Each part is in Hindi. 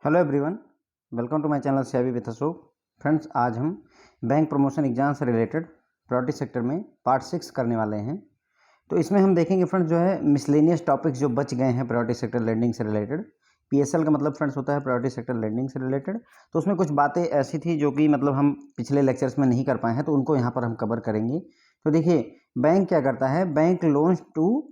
Hello everyone, welcome to my channel savvy with Ashok. Friends, आज हम बैंक प्रमोशन एग्जाम से रिलेटेड प्रायोरिटी सेक्टर में पार्ट 6 करने वाले हैं। तो इसमें हम देखेंगे फ्रेंड्स जो है मिसलेनियस टॉपिक्स जो बच गए हैं प्रायोरिटी सेक्टर लेंडिंग से रिलेटेड। पीएसएल का मतलब फ्रेंड्स होता है प्रायोरिटी सेक्टर लेंडिंग से रिलेटेड। तो उसमें कुछ बातें ऐसी थी जो कि मतलब हम पिछले लेक्चर्स में नहीं कर पाए हैं, तो उनको यहाँ पर हम कवर करेंगे। तो देखिए, बैंक क्या करता है, bank loans to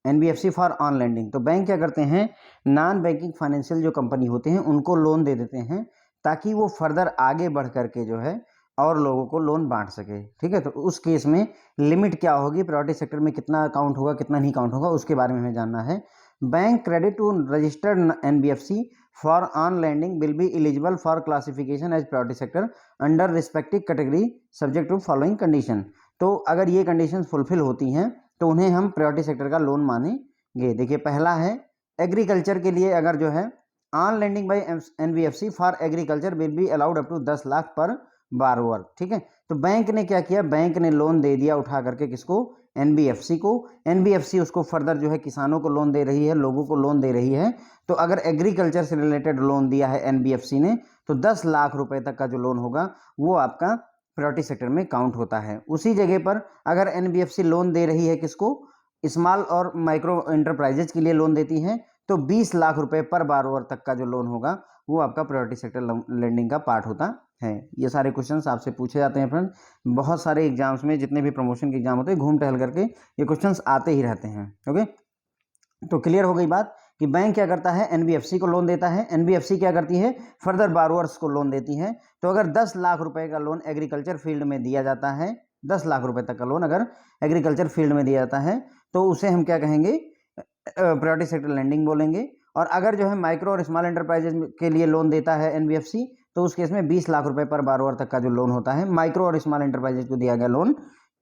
NBFC for on lending. तो बैंक क्या करते हैं, नॉन बैंकिंग फाइनेंशियल जो कंपनी होते हैं उनको लोन दे देते हैं ताकि वो फर्दर आगे बढ़ करके जो है और लोगों को लोन बांट सके। ठीक है, तो उस केस में लिमिट क्या होगी, प्रायोरिटी सेक्टर में कितना अकाउंट होगा कितना नहीं काउंट होगा, उसके बारे में हमें जानना है। Bank credit to registered NBFC for on lending will be eligible for classification as priority sector under respective category subject to following condition. तो अगर ये कंडीशन फुलफिल होती हैं तो उन्हें हम प्रायोरिटी सेक्टर का लोन मानेंगे। देखिए, पहला है एग्रीकल्चर के लिए अगर जो है on lending by NBFC for agriculture will be allowed up to 10 lakh per borrower. ठीक है, तो बैंक ने क्या किया, बैंक ने लोन दे दिया उठा करके किसको, एनबीएफसी को। एनबीएफसी उसको फर्दर जो है किसानों को लोन दे रही है, लोगों को लोन दे रही है। तो अगर एग्रीकल्चर से रिलेटेड लोन दिया है एनबीएफसी ने तो 10 लाख रुपए तक का जो लोन होगा वो आपका प्रायोरिटी सेक्टर में काउंट होता है। उसी जगह पर अगर एनबीएफसी लोन दे रही है किसको, स्मॉल और माइक्रो एंटरप्राइजेज के लिए लोन देती हैं, तो 20 लाख रुपए पर बारोवर तक का जो लोन होगा वो आपका प्रायोरिटी सेक्टर लेंडिंग का पार्ट होता है। ये सारे क्वेश्चंस आपसे पूछे जाते हैं फ्रेंड, बहुत सारे एग्जाम्स में जितने भी प्रमोशन के एग्जाम होते हैं घूम टहल करके ये क्वेश्चंस आते ही रहते हैं। ओके, तो क्लियर हो गई बात कि बैंक क्या करता है, एनबीएफसी को लोन देता है, एनबीएफसी क्या करती है, फर्दर बारोअर्स को लोन देती है। तो अगर 10 लाख रुपए का लोन एग्रीकल्चर फील्ड में दिया जाता है, 10 लाख रुपए तक का लोन अगर एग्रीकल्चर फील्ड में दिया जाता है तो उसे हम क्या कहेंगे, प्रायोरिटी सेक्टर लैंडिंग बोलेंगे। और अगर जो है माइक्रो और स्मॉल एंटरप्राइजेज के लिए लोन देता है एनबीएफसी तो उस केस में 20 लाख रुपए पर बारोअर तक का जो लोन होता है, माइक्रो और स्मॉल एंटरप्राइजेज को दिया गया लोन,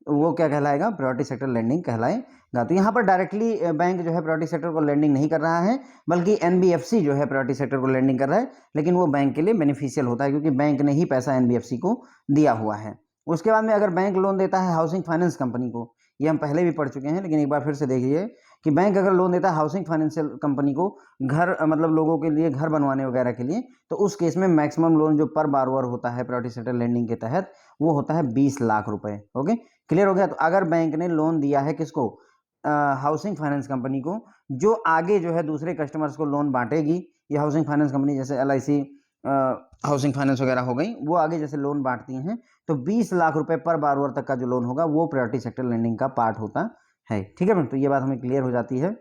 वो क्या कहलाएगा, प्रायोरिटी सेक्टर लैंडिंग कहलाएगा। तो यहाँ पर डायरेक्टली बैंक जो है प्रायोरिटी सेक्टर को लैंडिंग नहीं कर रहा है, बल्कि एनबीएफसी जो है प्रायोरिटी सेक्टर को लैंडिंग कर रहा है, लेकिन वो बैंक के लिए बेनिफिशियल होता है क्योंकि बैंक ने ही पैसा एनबीएफसी को दिया हुआ है। उसके बाद में अगर बैंक लोन देता है हाउसिंग फाइनेंस कंपनी को, ये हम पहले भी पढ़ चुके हैं लेकिन एक बार फिर से देखिए कि बैंक अगर लोन देता है हाउसिंग फाइनेंशियल कंपनी को घर मतलब लोगों के लिए घर बनवाने वगैरह के लिए, तो उस केस में मैक्सिमम लोन जो पर बारोवर होता है प्रायोरिटी सेक्टर लैंडिंग के तहत वो होता है 20 लाख रुपए। ओके, क्लियर हो गया। तो अगर बैंक ने लोन दिया है किसको, हाउसिंग फाइनेंस कंपनी को, जो आगे जो है दूसरे कस्टमर्स को लोन बांटेगी, ये हाउसिंग फाइनेंस कंपनी जैसे एलआईसी हाउसिंग फाइनेंस वगैरह हो गई, वो आगे जैसे लोन बांटती हैं, तो 20 लाख रुपए पर बारोवर तक का जो लोन होगा वो प्रायोरिटी सेक्टर लैंडिंग का पार्ट होता है। ठीक है, तो ये बात हमें क्लियर हो जाती है।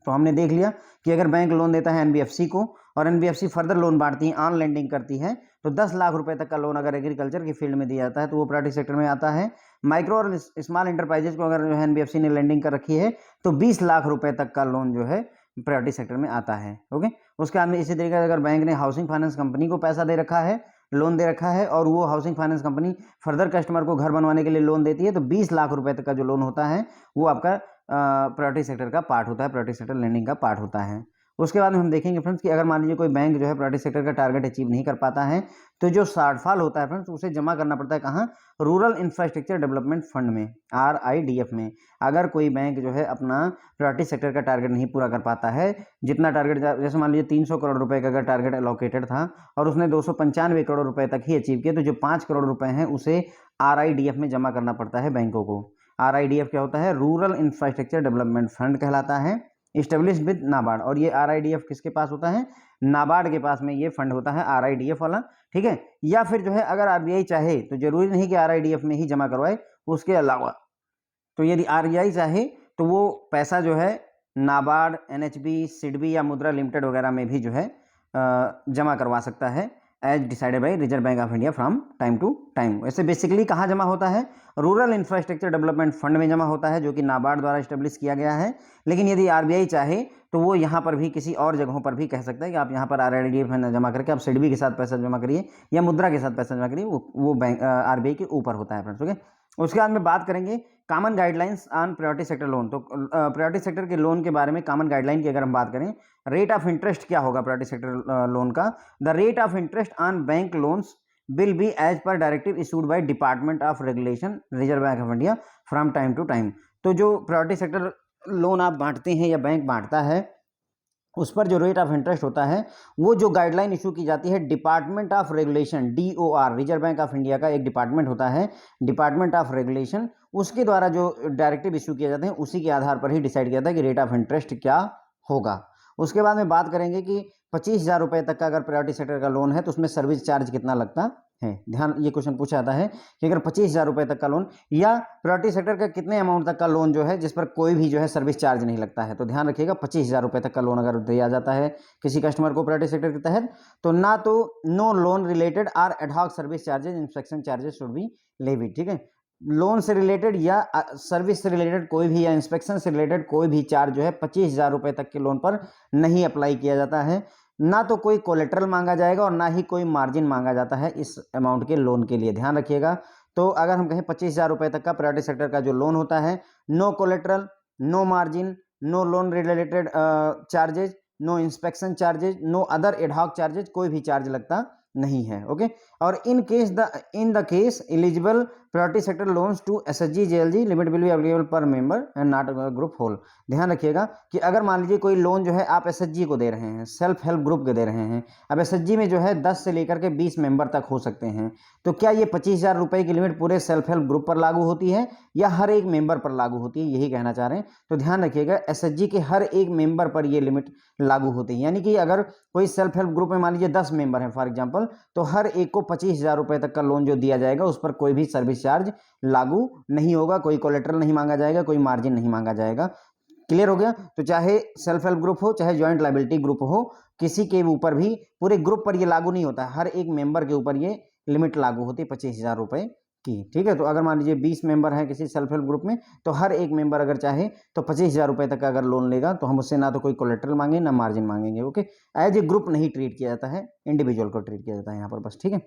तो हमने देख लिया कि अगर बैंक लोन देता है एनबीएफसी को और एनबीएफसी फर्दर लोन बांटती है, ऑन लैंडिंग करती है, तो 10 लाख रुपए तक का लोन अगर एग्रीकल्चर की फील्ड में दिया जाता है तो वो प्रायोरिटी सेक्टर में आता है। माइक्रो और स्मॉल एंटरप्राइजेज को अगर जो है एनबीएफसी ने लैंडिंग कर रखी है तो 20 लाख रुपए तक का लोन जो है प्रायोरिटी सेक्टर में आता है। ओके, उसके बाद में इसी तरीके से अगर बैंक ने हाउसिंग फाइनेंस कंपनी को पैसा दे रखा है, लोन दे रखा है, और वो housing finance company further customer को घर बनवाने के लिए लोन देती है, तो 20 लाख रुपए तक का जो लोन होता है वो आपका प्रायोरिटी सेक्टर का पार्ट होता है, प्रायोरिटी सेक्टर लैंडिंग का पार्ट होता है। उसके बाद में हम देखेंगे फ्रेंड्स कि अगर मान लीजिए कोई बैंक जो है प्रायोरिटी सेक्टर का टारगेट अचीव नहीं कर पाता है तो जो शॉर्टफॉल होता है फ्रेंड्स उसे जमा करना पड़ता है कहाँ, रूरल इंफ्रास्ट्रक्चर डेवलपमेंट फंड में, आरआईडीएफ में। अगर कोई बैंक जो है अपना प्रायोरिटी सेक्टर का टारगेट नहीं पूरा कर पाता है, जितना टारगेट जैसे मान लीजिए 300 करोड़ रुपए का अगर टारगेट एलोकेटेड था और उसने 295 करोड़ रुपए तक ही अचीव किया, तो जो 5 करोड़ रुपए हैं उसे आरआईडीएफ में जमा करना पड़ता है बैंकों को। आरआईडीएफ क्या होता है, रूरल इंफ्रास्ट्रक्चर डेवलपमेंट फंड कहलाता है, इस्टेब्लिश्ड विद नाबार्ड। और ये आरआईडीएफ किसके पास होता है, नाबार्ड के पास में ये फंड होता है आरआईडीएफ वाला। ठीक है, या फिर जो है अगर आरबीआई चाहे तो जरूरी नहीं कि आरआईडीएफ में ही जमा करवाए, उसके अलावा तो यदि आरबीआई चाहे तो वो पैसा जो है नाबार्ड, एनएचबी, सिडबी या मुद्रा लिमिटेड वगैरह में भी जो है जमा करवा सकता है as decided by Reserve Bank of India from time to time. वैसे बेसिकली कहाँ जमा होता है, रूरल इंफ्रास्ट्रक्चर डेवलपमेंट फंड में जमा होता है जो कि नाबार्ड द्वारा इस्टेब्लिश किया गया है। लेकिन यदि आरबीआई चाहे तो वो यहाँ पर भी किसी और जगहों पर भी कह सकता है कि आप यहाँ पर आरआईडीएफ में जमा करके आप सिडबी के साथ पैसा जमा करिए या मुद्रा के साथ पैसा जमा करिए, वो बैंक आरबीआई के ऊपर होता है फ्रेंड्स। ओके, उसके बाद में बात करेंगे common guidelines on priority sector loan. तो प्रायोरिटी सेक्टर के लोन के बारे में कॉमन गाइडलाइन की अगर हम बात करें, रेट ऑफ इंटरेस्ट क्या होगा प्रायोरिटी सेक्टर लोन का, the rate of interest on bank loans will be as per directive issued by department of regulation Reserve Bank of India from time to time. तो जो प्रायोरिटी सेक्टर लोन आप बांटते हैं या बैंक बांटता है उस पर जो रेट ऑफ इंटरेस्ट होता है वो जो गाइडलाइन इशू की जाती है department of regulation, DOR, reserve Bank of India का एक डिपार्टमेंट होता है, डिपार्टमेंट ऑफ रेगुलेशन, उसके द्वारा जो डायरेक्टिव इशू किए जाते हैं उसी के आधार पर ही डिसाइड किया जाता है कि रेट ऑफ इंटरेस्ट क्या होगा। उसके बाद में बात करेंगे कि 25,000 रुपये तक का अगर प्रायोरिटी सेक्टर का लोन है तो उसमें सर्विस चार्ज कितना लगता है। ध्यान, ये क्वेश्चन पूछा जाता है कि अगर 25,000 रुपये तक का लोन या प्रायोरिटी सेक्टर का कितने अमाउंट तक का लोन जो है जिस पर कोई भी जो है सर्विस चार्ज नहीं लगता है, तो ध्यान रखिएगा 25,000 रुपये तक का लोन अगर दिया जाता है किसी कस्टमर को प्रायोरिटी सेक्टर के तहत, तो ना तो no loan related or ad hoc service charges inspection charges should be levied. ठीक है, लोन से रिलेटेड या सर्विस से रिलेटेड कोई भी या इंस्पेक्शन से रिलेटेड कोई भी चार्ज जो है 25,000 रुपये तक के लोन पर नहीं अप्लाई किया जाता है। ना तो कोई कोलेट्रल मांगा जाएगा और ना ही कोई मार्जिन मांगा जाता है इस अमाउंट के लोन के लिए, ध्यान रखिएगा। तो अगर हम कहें 25,000 रुपये तक का प्रायोरिटी सेक्टर का जो लोन होता है, no collateral, no margin, no loan related charges, no inspection charges, no other ad hoc charges, कोई भी चार्ज लगता नहीं है। ओके, और in the case eligible priority sector loans to SHG JLG limit will be available per member and not group whole. ध्यान रखिएगा कि अगर मान लीजिए कोई लोन जो है आप SHG को दे रहे हैं, सेल्फ हेल्प ग्रुप को दे रहे हैं, अब SHG में जो है 10 से लेकर के 20 मेंबर तक हो सकते हैं, तो क्या ये 25,000 रुपये की लिमिट पूरे सेल्फ हेल्प ग्रुप पर लागू होती है या हर एक मेंबर पर लागू होती है, यही कहना चाह रहे हैं। तो ध्यान रखिएगा SHG के हर एक मेंबर पर ये लिमिट लागू होती है, यानी कि अगर कोई सेल्फ हेल्प ग्रुप में मान लीजिए 10 मेंबर हैं फॉर एग्जांपल, तो हर एक को 25,000 रुपये तक का लोन जो दिया जाएगा उस पर कोई भी सर्विस चार्ज लागू नहीं होगा, कोई कोलेट्रल नहीं मांगा जाएगा, कोई मार्जिन नहीं मांगा जाएगा। क्लियर हो गया? तो चाहे सेल्फ हेल्प ग्रुप हो चाहे ज्वाइंट लायबिलिटी ग्रुप हो, किसी के ऊपर भी, पूरे ग्रुप पर ये लागू नहीं होता, हर एक मेंबर के ऊपर ये लिमिट लागू होती है 25,000 रुपये की। ठीक है, तो अगर मान लीजिए 20 मेंबर हैं किसी सेल्फ हेल्प ग्रुप में, तो हर एक मेंबर अगर चाहे तो 25,000 रुपये तक का अगर लोन लेगा तो हम उससे ना तो कोई कोलेट्रल मांगे ना मार्जिन मांगेंगे। ओके, एज ए ग्रुप नहीं ट्रीट किया जाता है, इंडिविजुअल को ट्रीट किया जाता है यहाँ पर बस। ठीक है,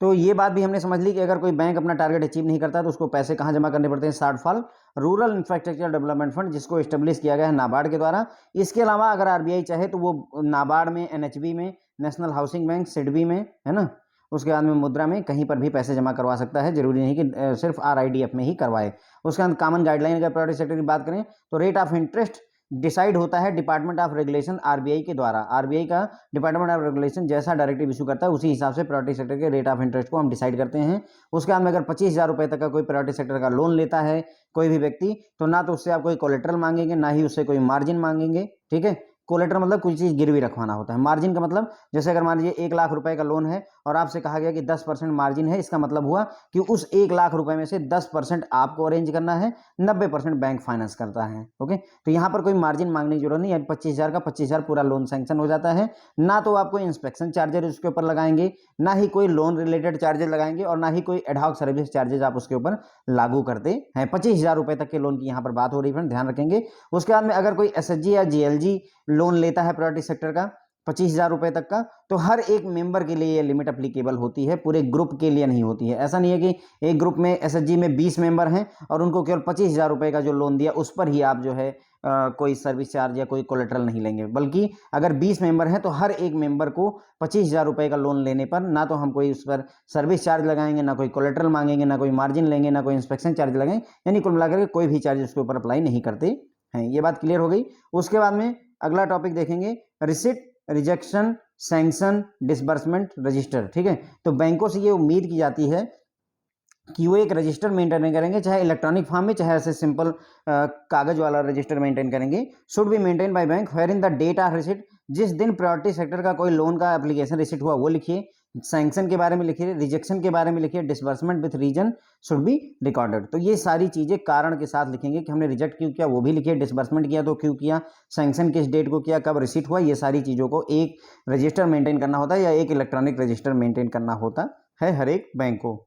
तो ये बात भी हमने समझ ली कि अगर कोई बैंक अपना टारगेट अचीव नहीं करता तो उसको पैसे कहाँ जमा करने पड़ते हैं, shortfall rural infrastructure development fund, जिसको एस्टेब्लिश किया गया है नाबार्ड के द्वारा। इसके अलावा अगर RBI चाहे तो वो नाबार्ड में, NHB में, नेशनल हाउसिंग बैंक, SIDBI में, है ना, उसके बाद में मुद्रा में कहीं पर भी पैसे जमा करवा सकता है, जरूरी नहीं कि सिर्फ RIDF में ही करवाए। उसके बाद कॉमन गाइडलाइन अगर प्रायोरिटी सेक्टर की बात करें तो रेट ऑफ इंटरेस्ट डिसाइड होता है डिपार्टमेंट ऑफ रेगुलेशन RBI के द्वारा। RBI का डिपार्टमेंट ऑफ रेगुलेशन जैसा डायरेक्टिव इशू करता है उसी हिसाब से प्रायोरिटी सेक्टर के रेट ऑफ इंटरेस्ट को हम डिसाइड करते हैं। उसके बाद में अगर 25,000 रुपये तक का कोई प्रायोरिटी सेक्टर का लोन लेता है कोई भी व्यक्ति, तो ना तो उससे आप कोई कोलेट्रल मांगेंगे ना ही उससे कोई मार्जिन मांगेंगे। ठीक है, कोलेट्रल मतलब कोई चीज़ गिरवी रखवाना होता है। मार्जिन का मतलब जैसे अगर मान लीजिए 1 लाख रुपए का लोन है और आपसे कहा गया कि 10% मार्जिन है, इसका मतलब हुआ कि उस 1 लाख रुपए में से 10% आपको अरेंज करना है, 90% बैंक फाइनेंस करता है। ओके, तो यहाँ पर कोई मार्जिन मांगने की जरूरत नहीं है। 25,000 का 25,000 पूरा लोन सैंक्शन हो जाता है। ना तो आप कोई इंस्पेक्शन चार्जेस उसके ऊपर लगाएंगे, ना ही कोई लोन रिलेटेड चार्जेस लगाएंगे और ना ही कोई एडहॉक सर्विस चार्जेस आप उसके ऊपर लागू करते हैं। 25,000 रुपये तक के लोन की यहाँ पर बात हो रही है, ध्यान रखेंगे। उसके बाद में अगर कोई SHG या JLG लोन लेता है प्रायोरिटी सेक्टर का 25,000 रुपये तक का, तो हर एक मेंबर के लिए ये लिमिट अप्लीकेबल होती है, पूरे ग्रुप के लिए नहीं होती है। ऐसा नहीं है कि एक ग्रुप में SHG में 20 मेंबर हैं और उनको केवल 25,000 रुपये का जो लोन दिया उस पर ही आप जो है कोई सर्विस चार्ज या कोई कोलेट्रल नहीं लेंगे, बल्कि अगर 20 मेंबर हैं तो हर एक मेंबर को 25,000 रुपये का लोन लेने पर ना तो हम कोई उस पर सर्विस चार्ज लगाएंगे, ना कोई कोलेट्रल मांगेंगे, ना कोई मार्जिन लेंगे, ना कोई इंस्पेक्शन चार्ज लगाएंगे, यानी कुल मिलाकर के कोई भी चार्ज उसके ऊपर अप्लाई नहीं करते हैं। ये बात क्लियर हो गई। उसके बाद में अगला टॉपिक देखेंगे receipt, rejection, sanction, disbursement register. ठीक है, तो बैंकों से ये उम्मीद की जाती है कि वो एक रजिस्टर मेंटेन करेंगे, चाहे इलेक्ट्रॉनिक फॉर्म में चाहे ऐसे सिंपल कागज वाला रजिस्टर मेंटेन करेंगे। Should be maintain by bank where in the date of receipt, जिस दिन प्रायोरिटी सेक्टर का कोई लोन का एप्लीकेशन रिसिट हुआ वो लिखिए, सैंक्शन के बारे में लिखिए, रिजेक्शन के बारे में लिखिए, disbursement with reason should be recorded. तो ये सारी चीज़ें कारण के साथ लिखेंगे कि हमने रिजेक्ट क्यों किया वो भी लिखिए, डिसबर्समेंट किया तो क्यों किया, सैंक्शन किस डेट को किया, कब रिसिट हुआ, ये सारी चीज़ों को एक रजिस्टर मेंटेन करना होता है या एक इलेक्ट्रॉनिक रजिस्टर मेंटेन करना होता है हर एक बैंक को।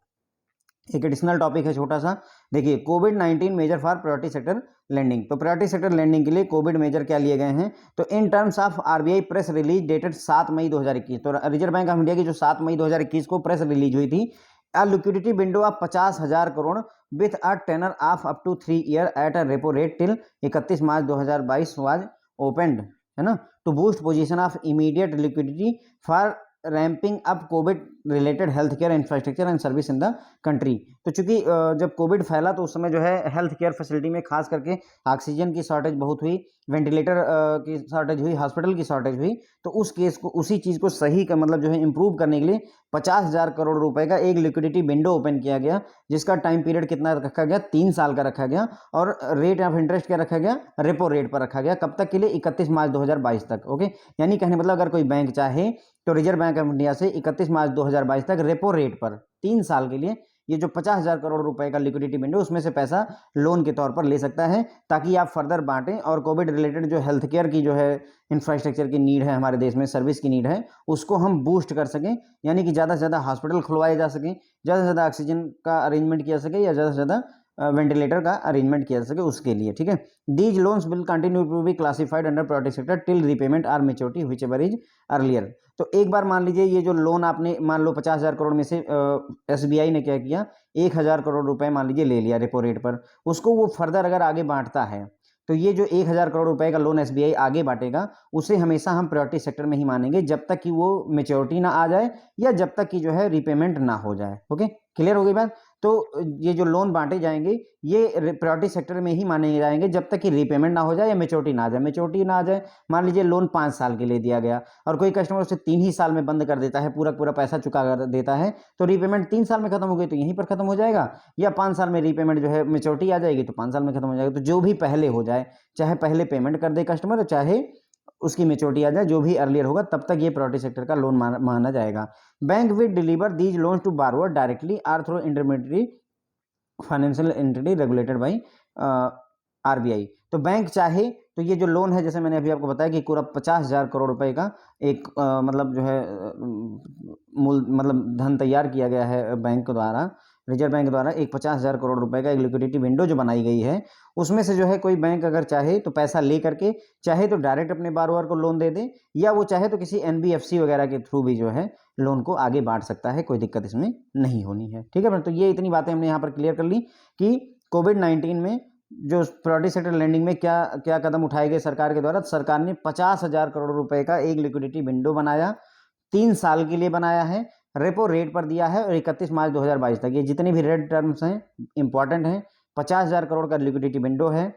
एक एडिशनल टॉपिक है छोटा सा, देखिए कोविड-19 measure for priority sector lending. तो प्रायोरिटी सेक्टर लेंडिंग के लिए कोविड मेजर क्या लिए गए हैं, तो in terms of RBI press release dated 7 May 2021, तो रिजर्व बैंक ऑफ इंडिया की जो 7 मई 2021 को प्रेस रिलीज हुई थी, a liquidity window of 50,000 crore with a tenor of up to 3 year at a repo rate till 31 March 2022 was opened, है ना, to boost position of immediate liquidity for ramping up COVID related health care infrastructure and service in the country. तो चूंकि जब कोविड फैला तो उस समय जो है हेल्थ केयर फैसिलिटी में खास करके ऑक्सीजन की शॉर्टेज बहुत हुई, वेंटिलेटर की शॉर्टेज हुई, हॉस्पिटल की शॉर्टेज हुई। तो उस केस को, उसी चीज़ को सही का मतलब जो है इम्प्रूव करने के लिए 50,000 करोड़ रुपए का एक लिक्विडिटी विंडो ओपन किया गया, जिसका टाइम पीरियड कितना रखा गया, 3 साल का रखा गया। और रेट ऑफ इंटरेस्ट क्या रखा गया, रेपो रेट पर रखा गया। कब तक के लिए, 31 मार्च 2022 तक। ओके, यानी कहने मतलब अगर कोई बैंक चाहे तो रिजर्व बैंक ऑफ इंडिया से 31 मार्च 2022 तक रेपो रेट पर 3 साल के लिए ये जो 50,000 करोड़ रुपए का लिक्विडिटी विंडो, उसमें से पैसा लोन के तौर पर ले सकता है, ताकि आप फर्दर बांटें और कोविड रिलेटेड जो हेल्थ केयर की जो है इंफ्रास्ट्रक्चर की नीड है हमारे देश में, सर्विस की नीड है, उसको हम बूस्ट कर सकें। यानी कि ज़्यादा से ज़्यादा हॉस्पिटल खुलवाए जा सकें, ज़्यादा से ज़्यादा ऑक्सीजन का अरेंजमेंट किया सके, या ज़्यादा से ज़्यादा वेंटिलेटर का अरेंजमेंट किया जा सके, उसके लिए। ठीक है, these loans will continue to be classified under priority sector till repayment or maturity whichever is earlier. तो एक बार मान लीजिए ये जो लोन आपने, मान लो 50,000 करोड़ में से एसबीआई ने क्या किया, 1,000 करोड़ रुपए मान लीजिए ले लिया रेपो रेट पर, उसको वो फर्दर अगर आगे बांटता है तो ये जो 1,000 करोड़ रुपए का लोन एसबीआई आगे बांटेगा, उसे हमेशा हम प्रायोरिटी सेक्टर में ही मानेंगे, जब तक कि वो मेच्योरिटी ना आ जाए या जब तक कि जो है रीपेमेंट ना हो जाए। ओके, क्लियर हो गई बात। तो ये जो लोन बांटे जाएंगे ये प्रायोरिटी सेक्टर में ही माने जाएंगे जब तक कि रीपेमेंट ना हो जाए या मेच्योरिटी ना आ जाए। मेच्योरिटी ना आ जाए, मान लीजिए लोन 5 साल के लिए दिया गया और कोई कस्टमर उसे 3 ही साल में बंद कर देता है, पूरा पूरा पैसा चुका कर देता है, तो रीपेमेंट 3 साल में खत्म हो गई तो यहीं पर खत्म हो जाएगा, या 5 साल में रीपेमेंट जो है मेच्योरिटी आ जाएगी तो 5 साल में खत्म हो जाएगा। तो जो भी पहले हो जाए, चाहे पहले पेमेंट कर दे कस्टमर, चाहे उसकी मेच्योरिटी आ जाए, जो भी अर्लियर होगा तब तक ये प्रायोरिटी सेक्टर का लोन माना जाएगा। Bank will deliver these loans to borrower directly or through intermediary financial entity regulated by RBI. तो बैंक चाहे तो ये जो लोन है, जैसे मैंने अभी आपको बताया कि पूरा 50,000 करोड़ रुपए का एक मतलब जो है मूल मतलब धन तैयार किया गया है बैंक द्वारा, रिजर्व बैंक द्वारा एक 50,000 करोड़ रुपए का एक लिक्विडिटी विंडो जो बनाई गई है, उसमें से जो है कोई बैंक अगर चाहे तो पैसा ले करके, चाहे तो डायरेक्ट अपने बारोअर को लोन दे दे, या वो चाहे तो किसी एनबीएफसी वगैरह के थ्रू भी जो है लोन को आगे बांट सकता है, कोई दिक्कत इसमें नहीं होनी है। ठीक है, तो ये इतनी बातें हमने यहाँ पर क्लियर कर ली कि कोविड-19 में जो प्रायोरिटी सेक्टर लैंडिंग में क्या क्या कदम उठाए गए सरकार के द्वारा। सरकार ने 50,000 करोड़ रुपए का एक लिक्विडिटी विंडो बनाया, 3 साल के लिए बनाया है, रेपो रेट पर दिया है और 31 मार्च 2022 तक। ये जितने भी रेट टर्म्स हैं इंपॉर्टेंट हैं। 50,000 करोड़ का लिक्विडिटी विंडो है,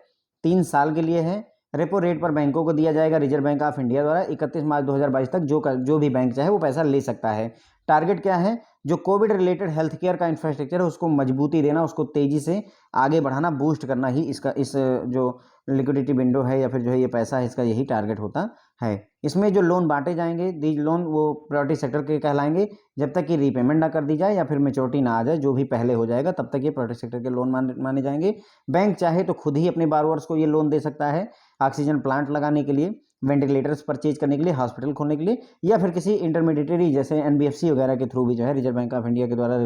3 साल के लिए है, रेपो रेट पर बैंकों को दिया जाएगा रिजर्व बैंक ऑफ इंडिया द्वारा 31 मार्च 2022 तक। जो भी बैंक चाहे वो पैसा ले सकता है। टारगेट क्या है, जो कोविड रिलेटेड हेल्थ केयर का इंफ्रास्ट्रक्चर है उसको मजबूती देना, उसको तेजी से आगे बढ़ाना, बूस्ट करना ही इसका, इस जो लिक्विडिटी विंडो है या फिर जो है ये पैसा है, इसका यही टारगेट होता है। इसमें जो लोन बांटे जाएंगे, दीज लोन, वो प्रायोरिटी सेक्टर के कहलाएंगे जब तक कि रीपेमेंट ना कर दी जाए या फिर मेच्योरिटी ना आ जाए। जो भी पहले हो जाएगा तब तक ये प्रायोरिटी सेक्टर के लोन माने जाएंगे। बैंक चाहे तो खुद ही अपने बारोअर्स को ये लोन दे सकता है, ऑक्सीजन प्लांट लगाने के लिए, वेंटिलेटर्स परचेज करने के लिए, हॉस्पिटल खोलने के लिए, या फिर किसी इंटरमीडिएटरी जैसे एनबीएफसी वगैरह के थ्रू भी जो है, रिजर्व बैंक ऑफ इंडिया के द्वारा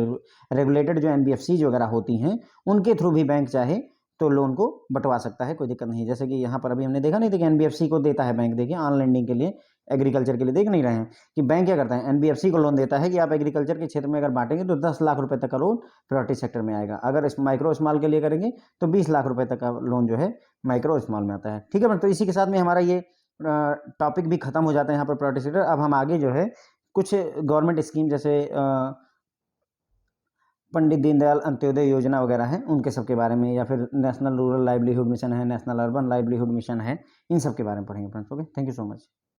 रेगुलेटेड जो एनबीएफसी वगैरह होती हैं उनके थ्रू भी बैंक चाहे तो लोन को बंटवा सकता है, कोई दिक्कत नहीं। जैसे कि यहाँ पर अभी हमने देखा नहीं था कि एनबीएफसी को देता है बैंक, देखिए ऑन लैंडिंग के लिए, एग्रीकल्चर के लिए, देख नहीं रहे हैं कि बैंक क्या करता है, एनबीएफसी को लोन देता है कि आप एग्रीकल्चर के क्षेत्र में अगर बांटेंगे तो 10 लाख रुपए तक का लोन प्रायोरिटी सेक्टर में आएगा। अगर इस माइक्रो स्मॉल के लिए करेंगे तो 20 लाख रुपए तक का लोन जो है माइक्रो स्मॉल में आता है। ठीक है, तो इसी के साथ में हमारा ये टॉपिक भी खत्म हो जाता है यहाँ पर प्रायोरिटी सेक्टर। अब हम आगे जो है कुछ गवर्नमेंट स्कीम जैसे पंडित दीनदयाल अंत्योदय योजना वगैरह है उनके सब के बारे में, या फिर नेशनल रूरल लाइवलीहुड मिशन है, नेशनल अर्बन लाइवलीहुड मिशन है, इन सब के बारे में पढ़ेंगे friends. Okay, thank you so much.